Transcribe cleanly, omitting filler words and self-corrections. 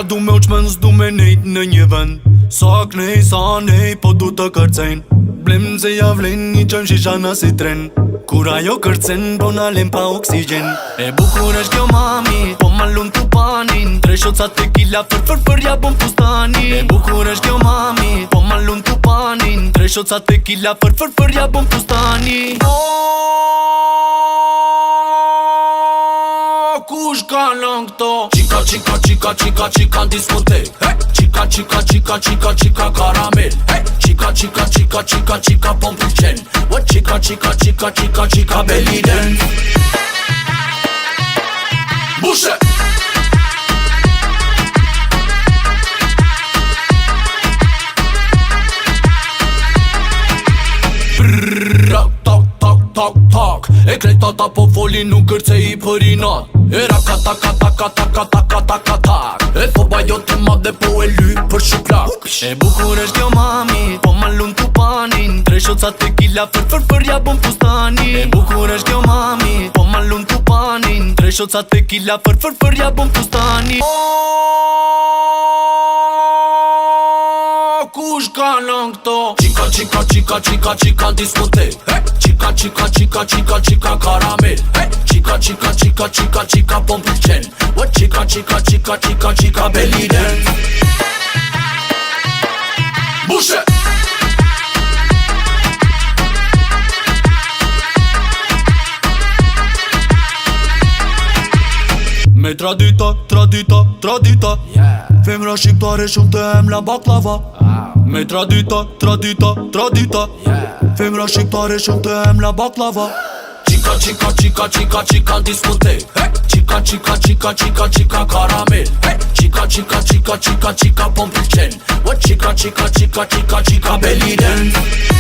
Ta du me uqmen s'du me nejt në një vend. Sa knej, sa nej, po du të kërcen. Blem se ja vlen, një qëm shishana si tren. Kur ajo kërcen, po nalem pa oksigen. E bukur është kjo mami, po malun t'u panin. 3 shoca tequila, fër ja bon fustani. E bukur është kjo mami, po malun t'u panin. 3 shoca tequila, fër ja bon fustani. Kush ka lën këto? Qika diskotek. Qika karamel. Qika po m'pëlqen. Qika belly dance. Bushe! Tak, e krejtata po folin nuk kërcej I përinat. E raka E thoba jo të madhe po e lyp për shuplak. E bukur është kjo mami, po malun t'u panin. 3 shoca tequila, fër ja bon fustani. E bukur është kjo mami, po malun t'u panin. 3 shoca tequila, fër ja bon fustani. Kush ka lën këto? Qika diskotek. Qika karamel. Qika po m'pëlqen. Qika belly dance. Bushe! Me tradita Femra shqiptare shumë të emla baklava. Me tradita Femra shqiptare shumë të emla baklava. Qika diskotek. Qika karamel. Qika po m'pëlqen. Qika belly dance.